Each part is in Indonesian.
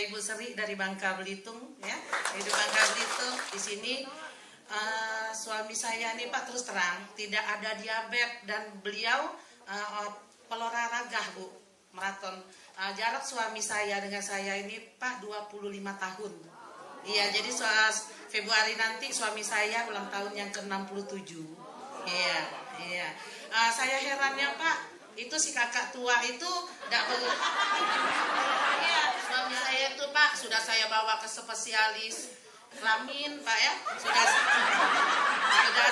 Ibu Seri dari Bangka Belitung ya. Di Bangka Belitung di sini suami saya nih Pak terus terang tidak ada diabetes dan beliau olahraga Bu, maraton. Jarak suami saya dengan saya ini Pak 25 tahun. Iya, jadi Februari nanti suami saya ulang tahun yang ke-67. Iya, iya. Saya herannya Pak, itu si kakak tua itu tidak perlu. Iya, suami saya itu Pak sudah saya bawa ke spesialis kelamin Pak ya, sudah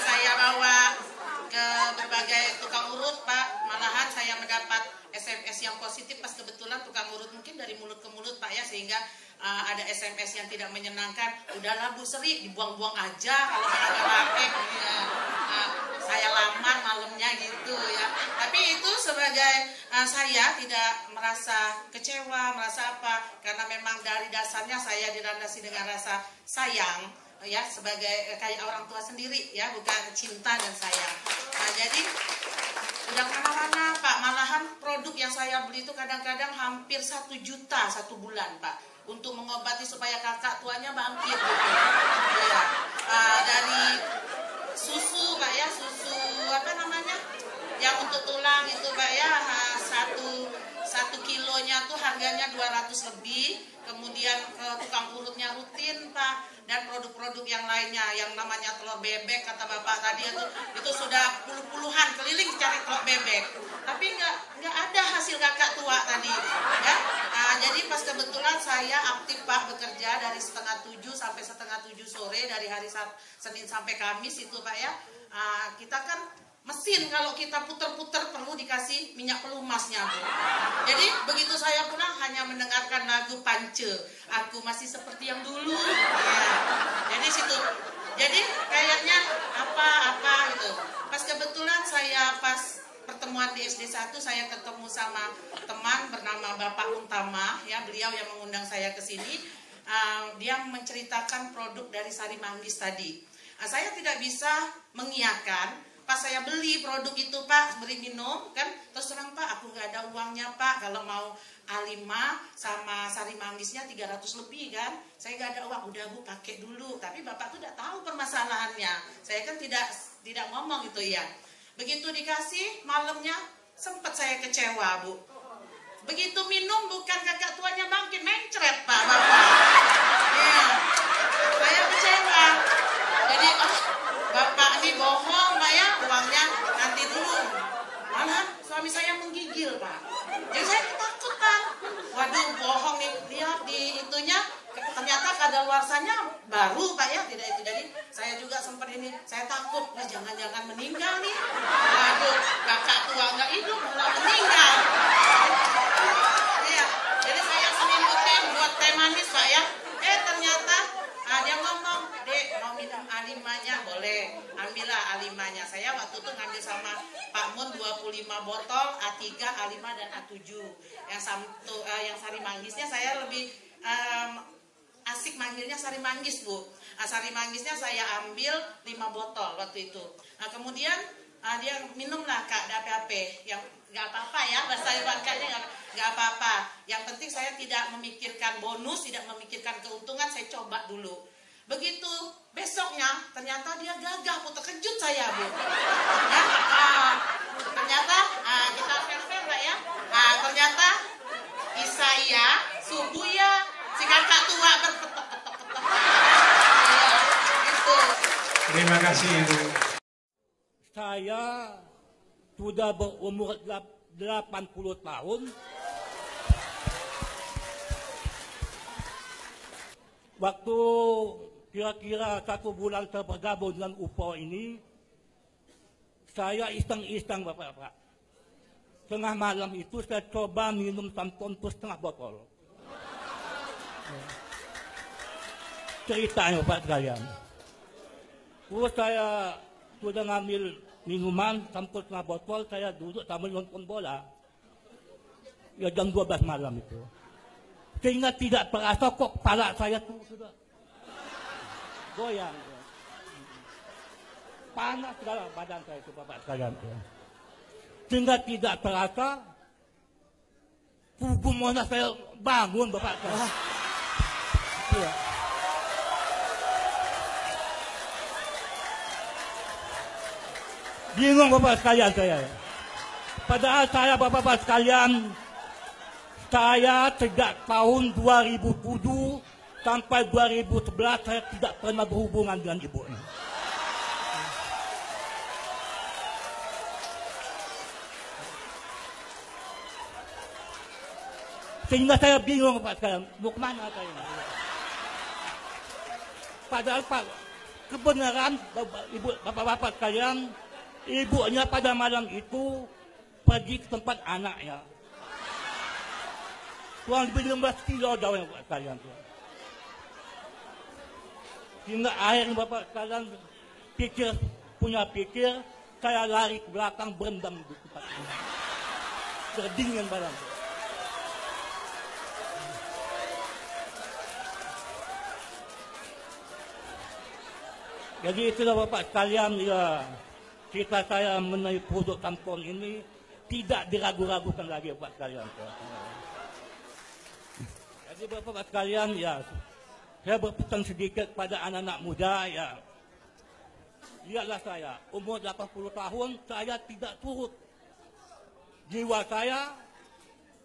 saya bawa ke berbagai tukang urut Pak, malahan saya mendapat SMS yang positif pas kebetulan tukang urut mungkin dari mulut ke mulut Pak ya, sehingga ada SMS yang tidak menyenangkan. Udahlah Bu Seri, dibuang-buang aja kalau ada rapi ya. Saya lamar malamnya gitu ya. Tapi itu sebagai saya tidak merasa kecewa, merasa apa, karena memang dari dasarnya saya dilandasi dengan rasa sayang ya, sebagai kayak orang tua sendiri ya, bukan cinta dan sayang. Jadi udah kemana-mana Pak, malahan produk yang saya beli itu kadang-kadang hampir 1 juta 1 bulan Pak, untuk mengobati supaya kakak tuanya bangkit gitu. Ya. Dari susu Pak ya, susu apa namanya yang untuk tulang itu Pak ya, satu kilonya tuh harganya 200 lebih. Kemudian tukang urutnya rutin Pak, dan produk-produk yang lainnya yang namanya telur bebek kata Bapak tadi itu sudah puluhan keliling cari telur bebek, tapi nggak ada hasil kakak tua tadi ya. Jadi pas kebetulan saya aktif Pak bekerja dari setengah 7 sampai setengah 7 sore, dari hari Senin sampai Kamis itu Pak ya. Kita kan mesin kalau kita puter-puter perlu dikasih minyak pelumasnya Bu. Jadi begitu saya pulang hanya mendengarkan lagu Pance, aku masih seperti yang dulu ya. Jadi situ, jadi kayaknya apa gitu. Pas kebetulan saya pas pertemuan di SD 1 saya ketemu sama teman bernama Bapak Untama ya, beliau yang mengundang saya ke sini. Dia menceritakan produk dari Sari Manggis tadi. Saya tidak bisa mengiyakan. Pas saya beli produk itu Pak, beri minum kan, terus terang Pak aku nggak ada uangnya Pak, kalau mau A5 sama Sari Manggisnya 300 lebih kan, saya nggak ada uang. Udah Bu pakai dulu, tapi Bapak tuh tidak tahu permasalahannya, saya kan tidak ngomong itu ya. Begitu dikasih malamnya sempat saya kecewa Bu, begitu minum bukan kakak tuanya bangkit, mencret Pak Bapak ya. Saya kecewa, jadi Bapak ini bohong Pak ya, uangnya nanti dulu. Malah suami saya menggigil Pak. Jadi saya ketakutan. Waduh bohong nih, lihat di itunya ternyata kadaluarsanya baru Pak ya, tidak itu. Jadi saya juga sempat ini, saya takut, nah jangan-jangan meninggal nih. Waduh, kakak tua nggak hidup malah meninggal. Iya, jadi saya selimputin buat teh manis Pak ya. Ternyata dia ngomong, Dek mau minum A5-nya boleh, ambillah A5-nya. Saya waktu itu ngambil sama Pak Mun 25 botol A3, A5 dan A7. Yang Sari Manggisnya saya lebih asik manggilnya Sari Manggis Bu. Sari Manggisnya saya ambil 5 botol waktu itu. Kemudian dia minumlah Kak, ada apa-apa, yang nggak apa-apa ya, bahasa Bangkanya nggak apa-apa. Yang penting saya tidak memikirkan bonus, tidak memikirkan keuntungan, saya coba dulu. Begitu besoknya ternyata dia gagah Bu, terkejut saya Bu. Ya, ternyata kita fair-fair lah ya. Ternyata Isaya, subuh ya, si kakak tua berpetok-petok-petok. Ya, gitu. Terima kasih Ibu. Saya sudah berumur 80 tahun. Waktu kira-kira 1 bulan saya bergabung dengan UPO ini, saya iseng-iseng Bapak-Bapak. Tengah malam itu saya coba minum sampai setengah botol. Ceritanya Pak sekalian. Terus saya sudah ngambil minuman sampai setengah botol, saya duduk sambil nonton bola. Ya jam 12 malam itu. Sehingga tidak terasa kok kepala saya tuh sudah goyang. Panas segala badan saya itu Bapak sekalian. Sehingga tidak terasa tubuh mana saya bangun Bapak sekalian. itu ya. Bingung Bapak sekalian saya. Padahal saya Bapak-Bapak sekalian, saya sejak tahun 2007 sampai 2011 saya tidak pernah berhubungan dengan ibunya. Sehingga saya bingung Pak sekalian, mau kemana saya? Padahal Pak, kebenaran Bapak-Bapak sekalian, ibunya pada malam itu pergi ke tempat anaknya. Kurang lebih 15 kilo jauhnya Bapak sekalian. Hingga akhirnya Bapak sekalian punya pikir, saya lari ke belakang berendam di tempat ini. Berdingin barang. Jadi itulah Bapak sekalian, ya, cerita saya mengenai produk tampon ini tidak diragu-ragukan lagi Bapak sekalian. Jadi Bapak sekalian, ya, saya berpesan sedikit pada anak-anak muda, ya, lihatlah saya, umur 80 tahun, saya tidak turut. Jiwa saya,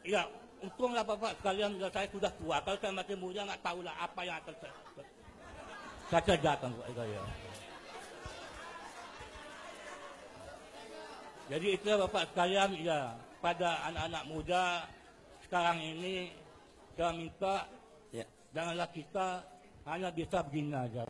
ya, untunglah Bapak sekalian, ya, saya sudah tua. Kalau saya masih muda, nggak tahulah apa yang akan saya kerjakan Bapak saya. Jadi itu Bapak sekalian, ya, pada anak-anak muda sekarang ini saya minta, ya, janganlah kita hanya bisa begini aja.